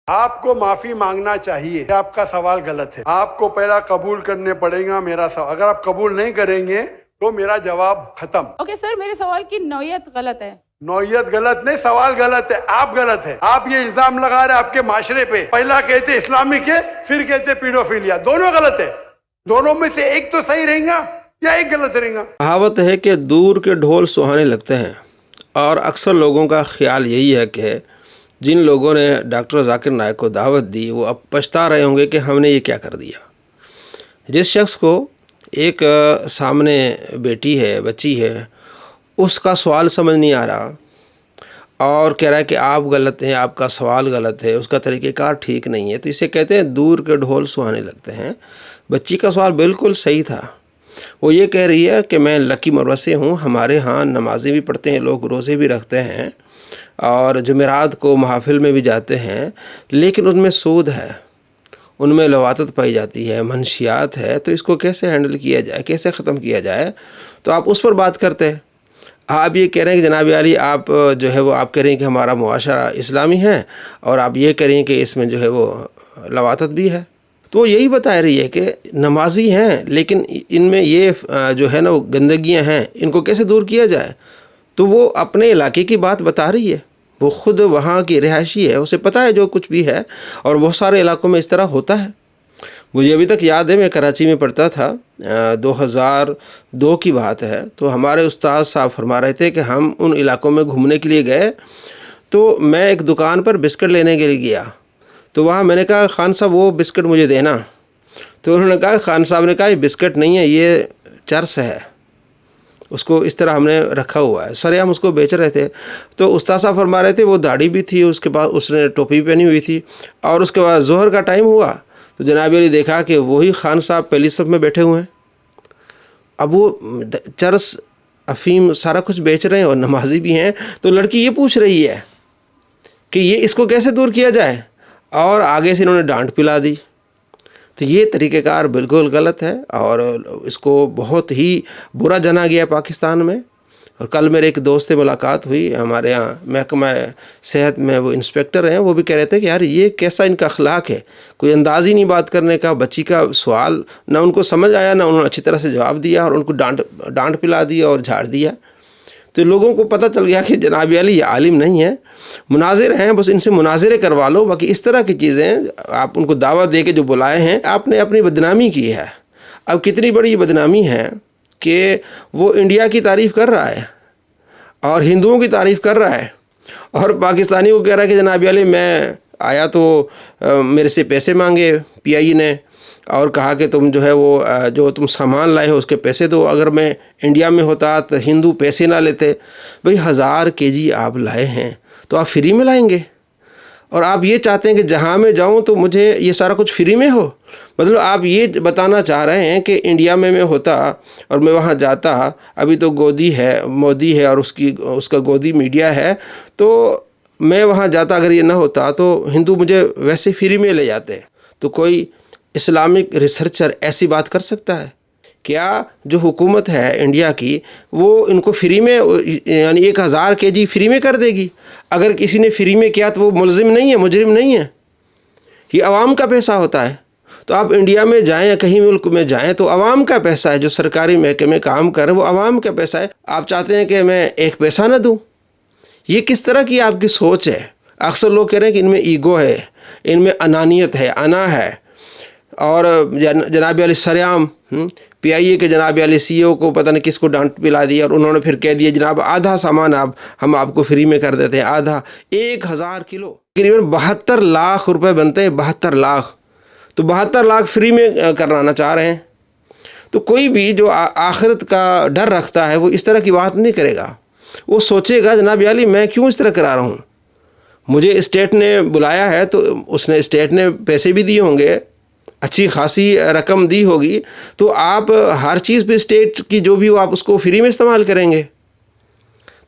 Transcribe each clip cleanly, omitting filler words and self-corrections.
آپ کو معافی مانگنا چاہیے، آپ کا سوال غلط ہے، آپ کو پہلا قبول کرنے پڑے گا میرا سوال، اگر آپ قبول نہیں کریں گے تو میرا جواب ختم۔ اوکے سر، میرے سوال کی نوعیت غلط ہے۔ نوعیت غلط نہیں، سوال غلط ہے، آپ غلط ہے۔ آپ یہ الزام لگا رہے آپ کے معاشرے پہ، پہلا کہتے اسلامک ہے، پھر کہتے پیڈوفیلیا، دونوں غلط ہے۔ دونوں میں سے ایک تو صحیح رہیں گا یا ایک غلط رہیں گا۔ کہاوت ہے کہ دور کے ڈھول سہانے لگتے ہیں، اور اکثر لوگوں کا خیال یہی ہے کہ جن لوگوں نے ڈاکٹر ذاکر نائک کو دعوت دی وہ اب پچھتا رہے ہوں گے کہ ہم نے یہ کیا کر دیا۔ جس شخص کو ایک سامنے بیٹی ہے، بچی ہے، اس کا سوال سمجھ نہیں آ رہا اور کہہ رہا ہے کہ آپ غلط ہیں، آپ کا سوال غلط ہے، اس کا طریقہ کار ٹھیک نہیں ہے، تو اسے کہتے ہیں دور کے ڈھول سہانے لگتے ہیں۔ بچی کا سوال بالکل صحیح تھا، وہ یہ کہہ رہی ہے کہ میں لکی مروہ سے ہوں، ہمارے ہاں نمازیں بھی پڑھتے ہیں لوگ، روزے بھی رکھتے ہیں اور جمعرات کو محافل میں بھی جاتے ہیں، لیکن ان میں سود ہے، ان میں لواطت پائی جاتی ہے، منشیات ہے، تو اس کو کیسے ہینڈل کیا جائے، کیسے ختم کیا جائے؟ تو آپ اس پر بات کرتے ہیں۔ آپ یہ کہہ رہے ہیں کہ جناب عالی آپ جو ہے وہ آپ کہہ رہے ہیں کہ ہمارا معاشرہ اسلامی ہے، اور آپ یہ کہہ رہے ہیں کہ اس میں جو ہے وہ لواطت بھی ہے۔ تو وہ یہی بتا رہی ہے کہ نمازی ہیں لیکن ان میں یہ جو ہے نا وہ گندگیاں ہیں، ان کو کیسے دور کیا جائے؟ تو وہ اپنے علاقے کی بات بتا رہی ہے، وہ خود وہاں کی رہائشی ہے، اسے پتہ ہے جو کچھ بھی ہے، اور بہت سارے علاقوں میں اس طرح ہوتا ہے۔ مجھے ابھی تک یاد ہے، میں کراچی میں پڑھتا تھا، 2002 کی بات ہے، تو ہمارے استاد صاحب فرما رہے تھے کہ ہم ان علاقوں میں گھومنے کے لیے گئے، تو میں ایک دکان پر بسکٹ لینے کے لیے گیا، تو وہاں میں نے کہا خان صاحب وہ بسکٹ مجھے دینا، تو انہوں نے کہا، خان صاحب نے کہا یہ بسکٹ نہیں ہے، یہ چرس ہے، اس کو اس طرح ہم نے رکھا ہوا ہے، سر ہم اس کو بیچ رہے تھے۔ تو استاد صاحب فرما رہے تھے وہ داڑھی بھی تھی، اس کے بعد اس نے ٹوپی پہنی ہوئی تھی، اور اس کے بعد ظہر کا ٹائم ہوا تو جناب علی دیکھا کہ وہی خان صاحب پہلی صف میں بیٹھے ہوئے ہیں۔ اب وہ چرس، افیم، سارا کچھ بیچ رہے ہیں اور نمازی بھی ہیں، تو لڑکی یہ پوچھ رہی ہے کہ یہ اس کو کیسے دور کیا جائے، اور آگے سے انہوں نے ڈانٹ پلا دی۔ تو یہ طریقہ کار بالکل غلط ہے، اور اس کو بہت ہی برا جانا گیا پاکستان میں۔ اور کل میرے ایک دوست سے ملاقات ہوئی، ہمارے ہاں محکمہ صحت میں وہ انسپیکٹر ہیں، وہ بھی کہہ رہے تھے کہ یار یہ کیسا ان کا اخلاق ہے، کوئی انداز ہی نہیں بات کرنے کا، بچی کا سوال نہ ان کو سمجھ آیا، نہ انہوں نے اچھی طرح سے جواب دیا، اور ان کو ڈانٹ پلا دیا اور جھاڑ دیا۔ تو لوگوں کو پتہ چل گیا کہ جناب علی یہ عالم نہیں ہے، مناظر ہیں، بس ان سے مناظرے کروا لو، باقی اس طرح کی چیزیں آپ ان کو دعوت دے کے جو بلائے ہیں، آپ نے اپنی بدنامی کی ہے۔ اب کتنی بڑی بدنامی ہے کہ وہ انڈیا کی تعریف کر رہا ہے اور ہندوؤں کی تعریف کر رہا ہے، اور پاکستانی کو کہہ رہا ہے کہ جناب علی میں آیا تو میرے سے پیسے مانگے پی آئی نے، اور کہا کہ تم جو ہے وہ جو تم سامان لائے ہو اس کے پیسے دو، اگر میں انڈیا میں ہوتا تو ہندو پیسے نہ لیتے۔ بھئی 1000 kg آپ لائے ہیں تو آپ فری میں لائیں گے، اور آپ یہ چاہتے ہیں کہ جہاں میں جاؤں تو مجھے یہ سارا کچھ فری میں ہو؟ مطلب آپ یہ بتانا چاہ رہے ہیں کہ انڈیا میں ہوتا اور میں وہاں جاتا، ابھی تو گودی ہے، مودی ہے، اور اس کا گودی میڈیا ہے، تو میں وہاں جاتا اگر یہ نہ ہوتا تو ہندو مجھے ویسے فری میں لے جاتے۔ تو کوئی اسلامک ریسرچر ایسی بات کر سکتا ہے؟ کیا جو حکومت ہے انڈیا کی وہ ان کو فری میں، یعنی 1000 kg فری میں کر دے گی؟ اگر کسی نے فری میں کیا تو وہ ملزم نہیں ہے، مجرم نہیں ہے، یہ عوام کا پیسہ ہوتا ہے۔ تو آپ انڈیا میں جائیں یا کہیں ملک میں جائیں تو عوام کا پیسہ ہے، جو سرکاری محکمے میں کام کر رہے ہیں وہ عوام کا پیسہ ہے، آپ چاہتے ہیں کہ میں ایک پیسہ نہ دوں؟ یہ کس طرح کی آپ کی سوچ ہے؟ اکثر لوگ کہہ رہے ہیں کہ ان میں ایگو ہے، ان میں انانیت ہے، انا ہے، اور جناب علی سریام پی آئی اے کے جناب علی سی او کو پتہ نہیں کس کو ڈانٹ پلا دی، اور انہوں نے پھر کہہ دیا جناب آدھا سامان ہم آپ کو فری میں کر دیتے ہیں، آدھا 1000 کلو تقریباً 72 لاکھ روپے بنتے ہیں، 72 لاکھ، تو 72 لاکھ فری میں کرانا چاہ رہے ہیں۔ تو کوئی بھی جو آخرت کا ڈر رکھتا ہے وہ اس طرح کی بات نہیں کرے گا، وہ سوچے گا جناب علی میں کیوں اس طرح کرا رہا ہوں، مجھے اسٹیٹ نے بلایا ہے تو اس نے اسٹیٹ نے پیسے بھی دیے ہوں گے، اچھی خاصی رقم دی ہوگی، تو آپ ہر چیز پہ اسٹیٹ کی جو بھی ہو آپ اس کو فری میں استعمال کریں گے۔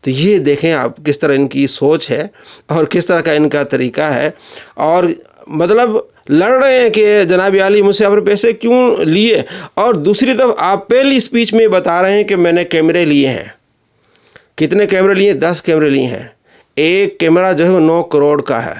تو یہ دیکھیں آپ کس طرح ان کی سوچ ہے اور کس طرح کا ان کا طریقہ ہے، اور مطلب لڑ رہے ہیں کہ جناب عالی مجھ سے آپ نے پیسے کیوں لیے، اور دوسری طرف آپ پہلی اسپیچ میں بتا رہے ہیں کہ میں نے کیمرے لیے ہیں۔ کتنے کیمرے لیے؟ 10 کیمرے لیے ہیں۔ ایک کیمرہ جو ہے وہ 9 کروڑ کا ہے،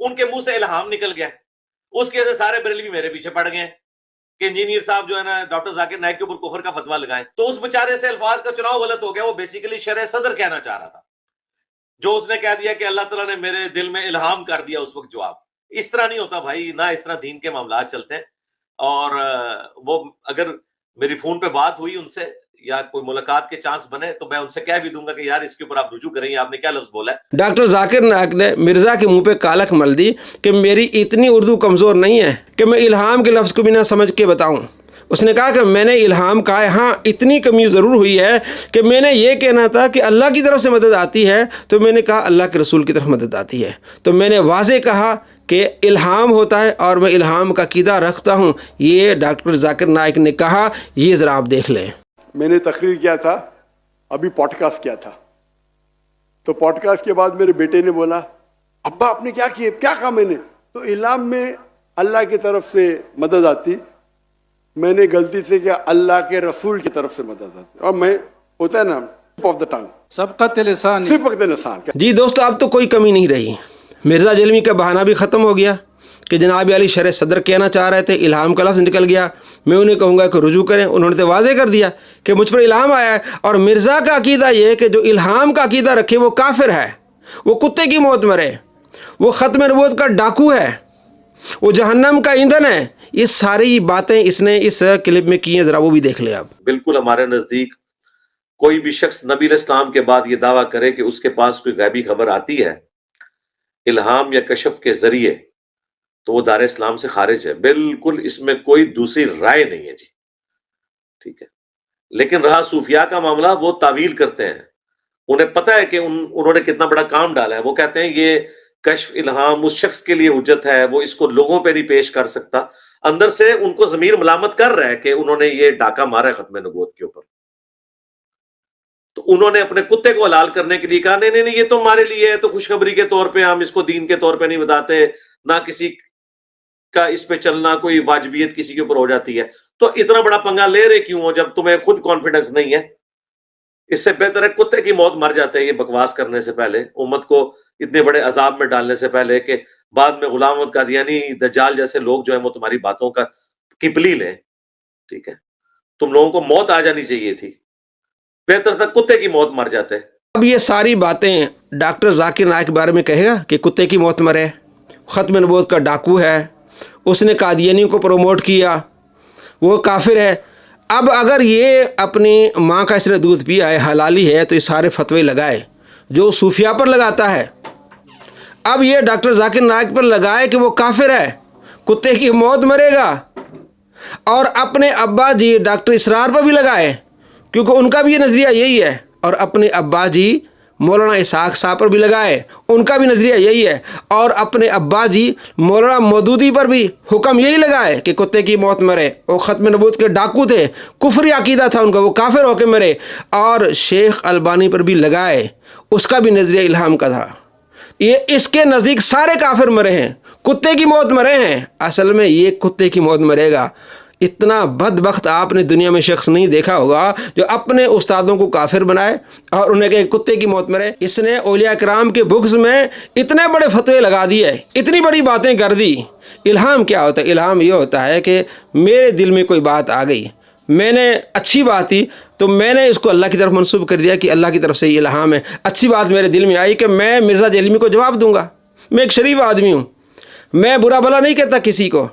ان کے منہ سے الہام نکل گیا. اس کی وجہ سے سارے بریلوی میرے پیچھے پڑ گئے کہ انجینئر صاحب جو ہے نا ڈاکٹر ذاکر نائک کے اوپر کفر کا فتویٰ لگائیں. تو اس بیچارے سے الفاظ کا چناؤ غلط ہو گیا. وہ بیسیکلی شرح صدر کہنا چاہ رہا تھا, جو اس نے کہہ دیا کہ اللہ تعالیٰ نے میرے دل میں الہام کر دیا اس وقت جواب. اس طرح نہیں ہوتا بھائی, نہ اس طرح دین کے معاملات چلتے ہیں. اور وہ اگر میری فون پہ بات ہوئی ان سے یا کوئی ملاقات کے چانس بنے تو میں ان سے کہہ بھی دوں گا کہ یار اس کے اوپر آپ رجوع کریں, آپ نے کیا لفظ بولا ہے. ڈاکٹر ذاکر نائک نے مرزا کے منہ پہ کالک مل دی کہ میری اتنی اردو کمزور نہیں ہے کہ میں الہام کے لفظ کو بھی نہ سمجھ کے بتاؤں. اس نے کہا کہ میں نے الہام کہا ہے, ہاں اتنی کمی ضرور ہوئی ہے کہ میں نے یہ کہنا تھا کہ اللہ کی طرف سے مدد آتی ہے تو میں نے کہا اللہ کے رسول کی طرف مدد آتی ہے. تو میں نے واضح کہا کہ الہام ہوتا ہے اور میں الہام کا عقیدہ رکھتا ہوں. یہ ڈاکٹر ذاکر نائک نے کہا, یہ ذرا آپ دیکھ لیں. میں نے تقریر کیا تھا, ابھی پوڈ کاسٹ کیا تھا, تو پوڈ کاسٹ کے بعد میرے بیٹے نے بولا ابا آپ نے کیا کیا, کیا کہا میں نے. تو الہام میں اللہ کی طرف سے مدد آتی, میں نے غلطی سے کیا اللہ کے رسول کی طرف سے مدد آتی. اور میں ہوتا ہے نا آف دا ٹنگ, سبقت لسان. سبقت لسان. جی دوستو, اب تو کوئی کمی نہیں رہی. مرزا جلمی کا بہانہ بھی ختم ہو گیا کہ جناب علی شرح صدر کہنا چاہ رہے تھے, الہام کا لفظ نکل گیا. میں انہیں کہوں گا کہ رجوع کریں. انہوں نے تو واضح کر دیا کہ مجھ پر الہام آیا ہے. اور مرزا کا عقیدہ یہ کہ جو الہام کا عقیدہ رکھے وہ کافر ہے, وہ کتے کی موت مرے, وہ ختم نبوت کا ڈاکو ہے, وہ جہنم کا ایندھن ہے. یہ ساری باتیں اس نے اس کلپ میں کی ہیں, ذرا وہ بھی دیکھ لیں آپ. بالکل ہمارے نزدیک کوئی بھی شخص نبی علیہ السلام کے بعد یہ دعویٰ کرے کہ اس کے پاس کوئی غیبی خبر آتی ہے الہام یا کشف کے ذریعے, تو وہ دار اسلام سے خارج ہے. بالکل اس میں کوئی دوسری رائے نہیں ہے جی, ٹھیک ہے. لیکن رہا صوفیاء کا معاملہ, وہ تعویل کرتے ہیں. انہیں پتہ ہے کہ انہوں نے کتنا بڑا کام ڈالا ہے. وہ کہتے ہیں یہ کشف الہام اس شخص کے لیے حجت ہے, وہ اس کو لوگوں پہ نہیں پیش کر سکتا. اندر سے ان کو ضمیر ملامت کر رہا ہے کہ انہوں نے یہ ڈاکہ مارا ہے ختم نبوت کے اوپر. تو انہوں نے اپنے کتے کو حلال کرنے کے لیے کہا نہیں نہیں یہ تو ہمارے لیے ہے, تو خوشخبری کے طور پہ ہم اس کو دین کے طور پہ نہیں بتاتے, نہ کسی کا اس پہ چلنا کوئی واجبیت کسی کے اوپر ہو جاتی ہے. تو اتنا بڑا پنگا لے رہے کیوں ہو جب تمہیں خود کانفیڈنس نہیں ہے؟ اس سے بہتر ہے کتے کی موت مر جاتے ہیں یہ بکواس کرنے سے پہلے, امت کو اتنے بڑے عذاب میں ڈالنے سے پہلے کہ بعد میں غلام احمد قادیانی دجال جیسے لوگ جو ہیں وہ تمہاری باتوں کی پلی لیں. ٹھیک ہے, تم لوگوں کو موت آ جانی چاہیے تھی, بہتر تھا کتے کی موت مر جاتے. اب یہ ساری باتیں ڈاکٹر ذاکر نائک کے بارے میں کہے گا کہ کتے کی موت مرے, ختم نبوت کا ڈاکو ہے, اس نے قادیانیوں کو پروموٹ کیا, وہ کافر ہے. اب اگر یہ اپنی ماں کا اس نے دودھ پیا ہے, حلالی ہے, تو یہ سارے فتوے لگائے جو صوفیاء پر لگاتا ہے. اب یہ ڈاکٹر ذاکر نائک پر لگائے کہ وہ کافر ہے, کتے کی موت مرے گا, اور اپنے ابا جی ڈاکٹر اسرار پر بھی لگائے کیونکہ ان کا بھی یہ نظریہ یہی ہے, اور اپنے ابا جی مولانا اسحاق صاحب پر بھی لگائے, ان کا بھی نظریہ یہی ہے, اور اپنے ابا جی مولانا مودودی پر بھی حکم یہی لگائے کہ کتے کی موت مرے, وہ ختم نبوت کے ڈاکو تھے, کفری عقیدہ تھا ان کا, وہ کافر ہو کے مرے. اور شیخ البانی پر بھی لگائے, اس کا بھی نظریہ الہام کا تھا. یہ اس کے نزدیک سارے کافر مرے ہیں, کتے کی موت مرے ہیں. اصل میں یہ کتے کی موت مرے گا. اتنا بدبخت آپ نے دنیا میں شخص نہیں دیکھا ہوگا جو اپنے استادوں کو کافر بنائے اور انہیں کہ کتے کی موت مرے. اس نے اولیاء کرام کے بغض میں اتنے بڑے فتوے لگا دیے, اتنی بڑی باتیں کر دی. الہام کیا ہوتا ہے؟ الہام یہ ہوتا ہے کہ میرے دل میں کوئی بات آ گئی, میں نے اچھی بات تھی تو میں نے اس کو اللہ کی طرف منسوب کر دیا کہ اللہ کی طرف سے یہ الہام ہے. اچھی بات میرے دل میں آئی کہ میں مرزا جیلمی کو جواب دوں گا, میں ایک شریف آدمی ہوں, میں برا بھلا نہیں کہتا کسی کو,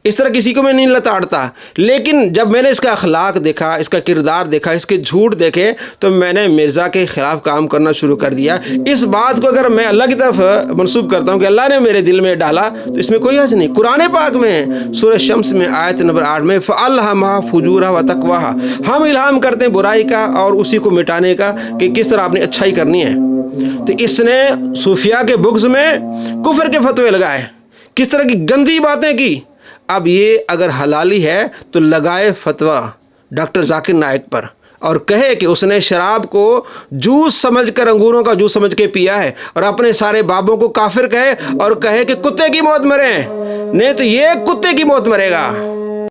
اس طرح کسی کو میں نہیں لتاڑتا. لیکن جب میں نے اس کا اخلاق دیکھا, اس کا کردار دیکھا, اس کے جھوٹ دیکھے, تو میں نے مرزا کے خلاف کام کرنا شروع کر دیا. اس بات کو اگر میں اللہ کی طرف منسوب کرتا ہوں کہ اللہ نے میرے دل میں ڈالا, تو اس میں کوئی حرج نہیں. قرآن پاک میں سورہ شمس میں آیت نمبر 8 میں فَأَلْهَمَهَا فُجُورَهَا وَتَقْوَاهَا, ہم الہام کرتے ہیں برائی کا اور اسی کو مٹانے کا کہ کس طرح آپ نے اچھائی کرنی ہے. تو اس نے صوفیاء کے بغض میں کفر کے فتوے لگائے, کس طرح کی گندی باتیں کی. اب یہ اگر حلالی ہے تو لگائے فتویٰ ڈاکٹر ذاکر نائک پر اور کہے کہ اس نے شراب کو جوس سمجھ کر, انگوروں کا جوس سمجھ کے پیا ہے, اور اپنے سارے بابوں کو کافر کہے اور کہے کہ کتے کی موت مرے ہیں. نہیں تو یہ کتے کی موت مرے گا.